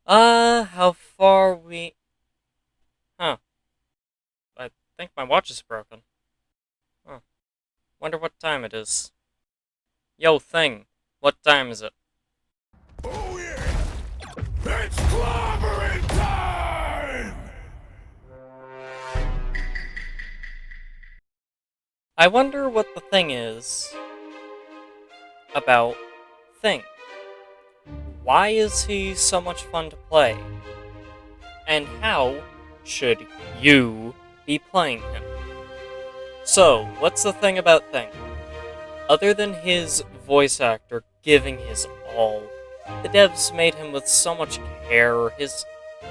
How far we... Huh. I think my watch is broken. Huh. Wonder what time it is. Yo, thing. What time is it? Oh yeah! It's clobbering time! I wonder what the thing is about Thing. Why is he so much fun to play? And how should you be playing him? So, what's the thing about Thing? Other than his voice actor giving his all, the devs made him with so much care, his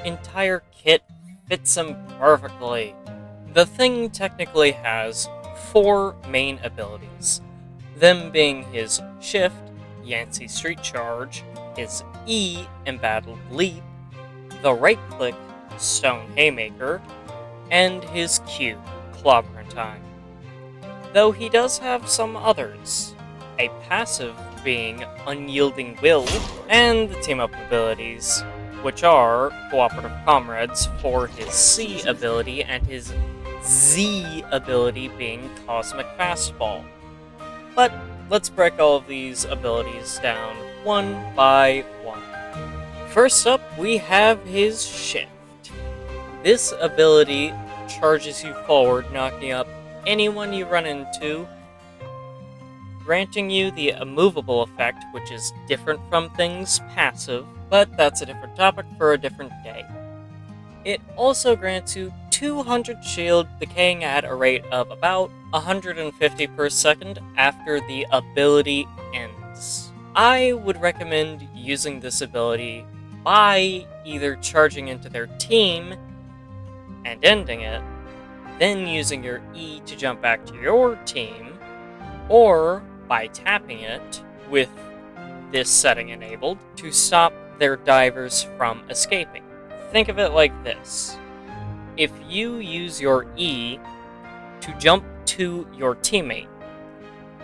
entire kit fits him perfectly. The Thing technically has four main abilities, them being his Shift, Yancey Street Charge, his E, Embattled Leap, the right click, Stone Haymaker, and his Q, Clobbering Time. Though he does have some others, a passive being Unyielding Will, and the team up abilities, which are Cooperative Comrades for his C ability and his Z ability being Cosmic Fastball. But let's break all of these abilities down one by one. First up, we have his Shift. This ability charges you forward, knocking up anyone you run into, granting you the immovable effect, which is different from Thing's passive, but that's a different topic for a different day. It also grants you 200 shield, decaying at a rate of about 150 per second after the ability ends. I would recommend using this ability by either charging into their team and ending it, then using your E to jump back to your team, or by tapping it with this setting enabled to stop their divers from escaping. Think of it like this. If you use your E to jump to your teammate,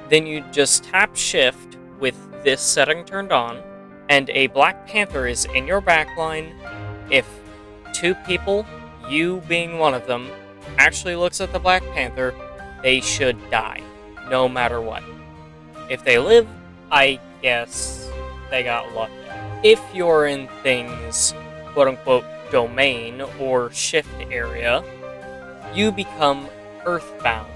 then you just tap Shift with this setting turned on, and a Black Panther is in your backline. If two people, you being one of them, actually looks at the Black Panther, they should die, no matter what. If they live, I guess they got lucky. If you're in Thing's quote-unquote domain or shift area, you become Earthbound,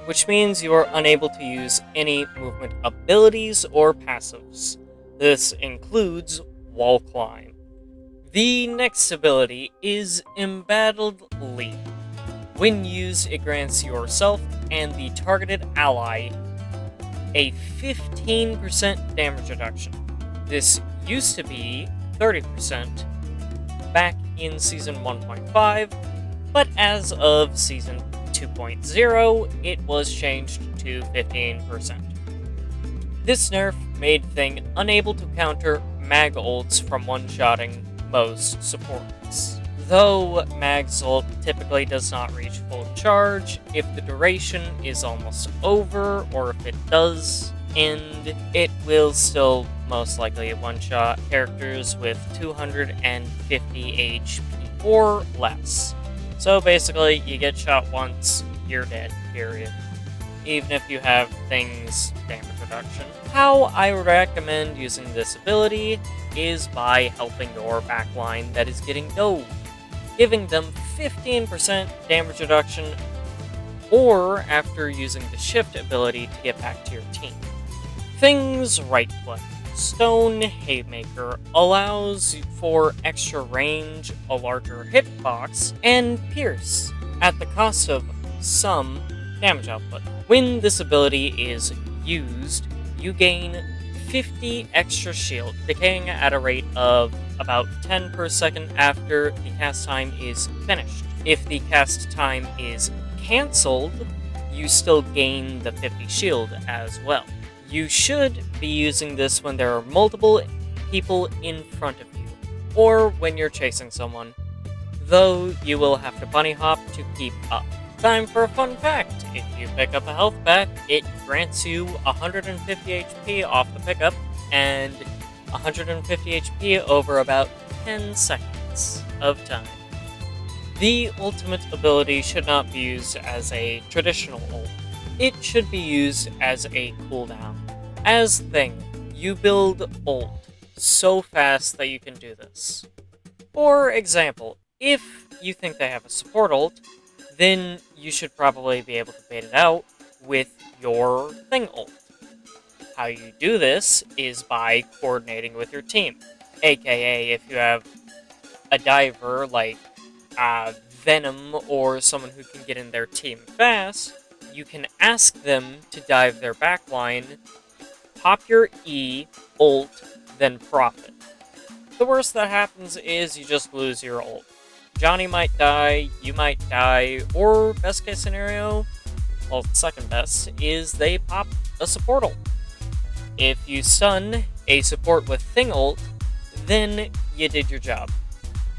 which means you are unable to use any movement abilities or passives. This includes Wall Climb. The next ability is Embattled Leap. When used, it grants yourself and the targeted ally a 15% damage reduction. This used to be 30% back in Season 1.5, but as of Season 2.0, it was changed to 15%. This nerf made Thing unable to counter mag ults from one-shotting most supports. Though Mag's ult typically does not reach full charge, if the duration is almost over, or if it does end, it will still most likely one-shot characters with 250 HP or less. So basically, you get shot once, you're dead, period. Even if you have Thing's damage reduction. How I recommend using this ability is by helping your backline that is getting dove, giving them 15% damage reduction, or after using the Shift ability to get back to your team. Thing's right click, Stone Haymaker, allows for extra range, a larger hitbox, and pierce, at the cost of some damage output. When this ability is used, you gain 50 extra shield, decaying at a rate of about 10 per second after the cast time is finished. If the cast time is cancelled, you still gain the 50 shield as well. You should be using this when there are multiple people in front of you, or when you're chasing someone, though you will have to bunny hop to keep up. Time for a fun fact. If you pick up a health pack, it grants you 150 HP off the pickup, and 150 HP over about 10 seconds of time. The ultimate ability should not be used as a traditional ult. It should be used as a cooldown. As Thing, you build ult so fast that you can do this. For example, if you think they have a support ult, then you should probably be able to bait it out with your Thing ult. How you do this is by coordinating with your team. AKA, if you have a diver like Venom or someone who can get in their team fast, you can ask them to dive their backline, pop your E, ult, then profit. The worst that happens is you just lose your ult. Johnny might die, you might die, or best case scenario, well, second best, is they pop a support ult. If you stun a support with Thing ult, then you did your job,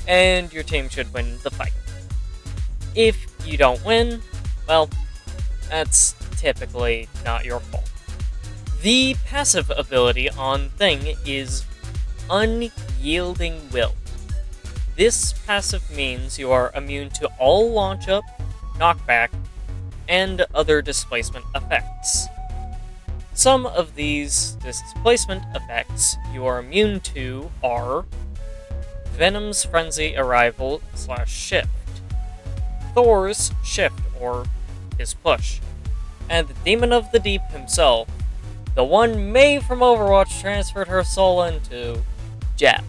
and your team should win the fight. If you don't win, well, that's typically not your fault. The passive ability on Thing is Unyielding Will. This passive means you are immune to all launch up, knockback, and other displacement effects. Some of these displacement effects you are immune to are Venom's Frenzy Arrival / Shift, Thor's Shift or his Push, and the Demon of the Deep himself, the one Mei from Overwatch transferred her soul into, Jab.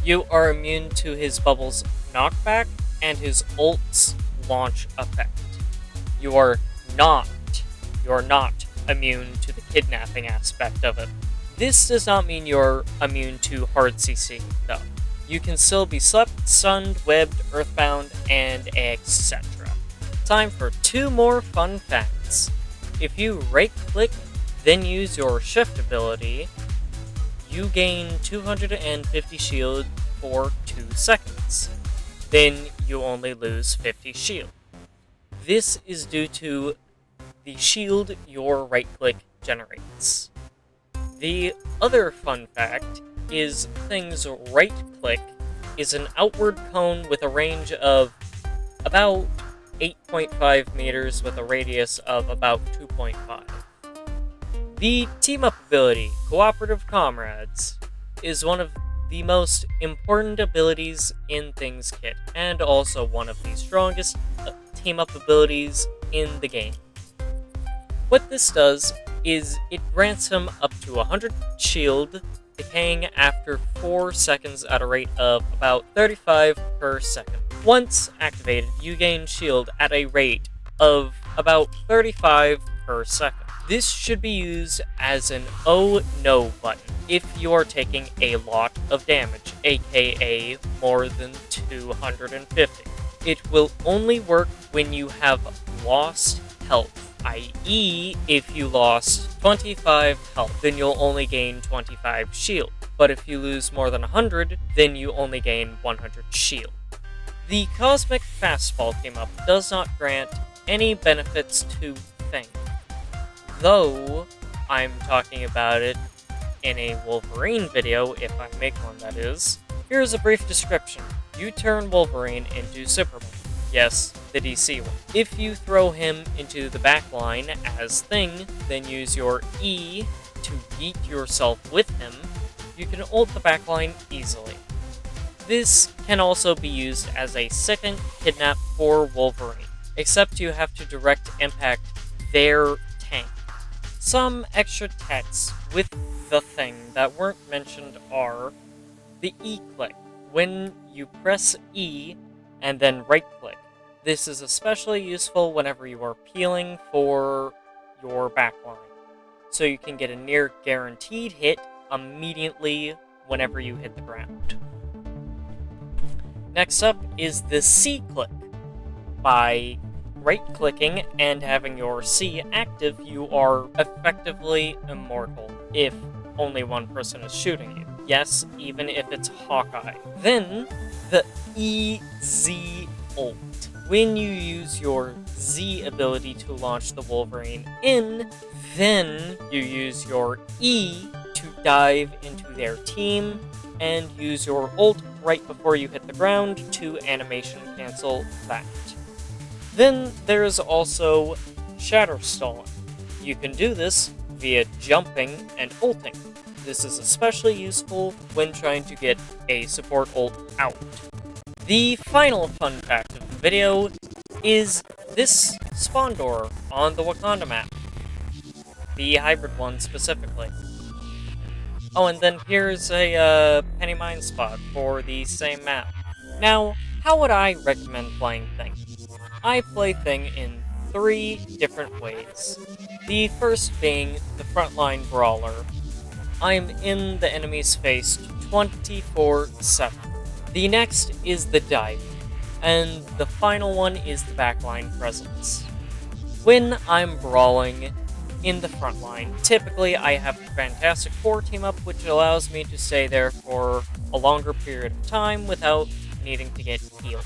You are immune to his Bubble's knockback and his ult's launch effect. You are not immune to the kidnapping aspect of it. This does not mean you're immune to hard CC, though. You can still be slept, stunned, webbed, earthbound, and etc. Time for 2 more fun facts. If you right-click, then use your shift ability, you gain 250 shield for 2 seconds. Then you only lose 50 shield. This is due to the shield your right-click generates. The other fun fact is Thing's right-click is an outward cone with a range of about 8.5 meters with a radius of about 2.5. The team-up ability, Cooperative Comrades, is one of the most important abilities in Thing's kit, and also one of the strongest team-up abilities in the game. What this does is it grants him up to 100 shield, decaying after 4 seconds at a rate of about 35 per second. Once activated, you gain shield at a rate of about 35 per second. This should be used as an oh no button if you are taking a lot of damage, aka more than 250. It will only work when you have lost health, i.e. if you lost 25 health, then you'll only gain 25 shield. But if you lose more than 100, then you only gain 100 shield. The Cosmic Fastball team-up does not grant any benefits to Thing, though I'm talking about it in a Wolverine video, if I make one that is. Here's a brief description. You turn Wolverine into Superman. Yes, the DC one. If you throw him into the backline as Thing, then use your E to yeet yourself with him, you can ult the backline easily. This can also be used as a second kidnap for Wolverine, except you have to direct impact their tank. Some extra techs with the Thing that weren't mentioned are the E-click, when you press E and then right-click. This is especially useful whenever you are peeling for your backline, so you can get a near guaranteed hit immediately whenever you hit the ground. Next up is the C-click. By right-clicking and having your C active, you are effectively immortal if only one person is shooting you. Yes, even if it's Hawkeye. Then, the EZ ult. When you use your Z ability to launch the Wolverine in, then you use your E to dive into their team and use your ult right before you hit the ground to animation cancel that. Then there's also shatter stalling. You can do this via jumping and ulting. This is especially useful when trying to get a support ult out. The final fun fact of the video is this spawn door on the Wakanda map. The hybrid one specifically. Oh, and then here's a penny mine spot for the same map. Now, how would I recommend playing Thing? I play Thing in 3 different ways. The first being the frontline brawler. I'm in the enemy's face 24/7. The next is the dive, and the final one is the backline presence. When I'm brawling in the front line, typically I have a Fantastic Four team up, which allows me to stay there for a longer period of time without needing to get healed.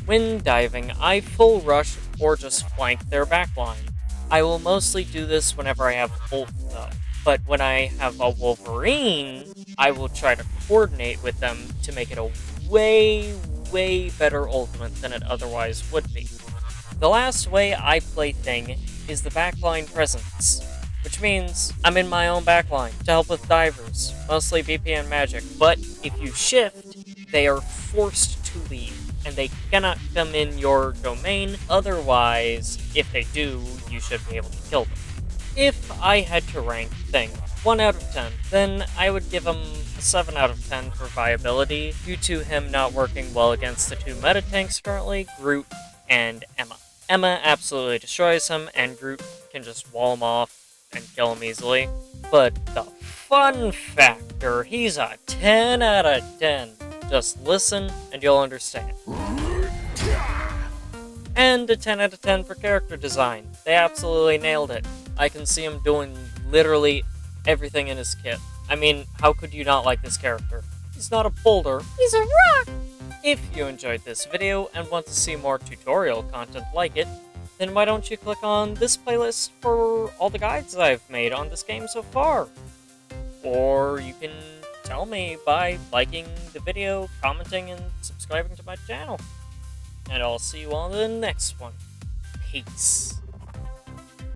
When diving, I full rush or just flank their backline. I will mostly do this whenever I have ult though, but when I have a Wolverine, I will try to coordinate with them to make it a way better ultimate than it otherwise would be. The last way I play Thing is the backline presence, which means I'm in my own backline to help with divers, mostly BP and magic, but if you shift, they are forced to leave, and they cannot come in your domain, otherwise, if they do, you should be able to kill them. If I had to rank Thing 1 out of 10, then I would give him a 7 out of 10 for viability, due to him not working well against the 2 meta tanks currently, Groot and Emma. Emma absolutely destroys him, and Groot can just wall him off and kill him easily. But the fun factor, he's a 10 out of 10. Just listen and you'll understand. And a 10 out of 10 for character design. They absolutely nailed it. I can see him doing literally everything in his kit. I mean, how could you not like this character? He's not a boulder, he's a rock! If you enjoyed this video and want to see more tutorial content like it, then why don't you click on this playlist for all the guides I've made on this game so far? Or you can tell me by liking the video, commenting, and subscribing to my channel. And I'll see you all in the next one. Peace.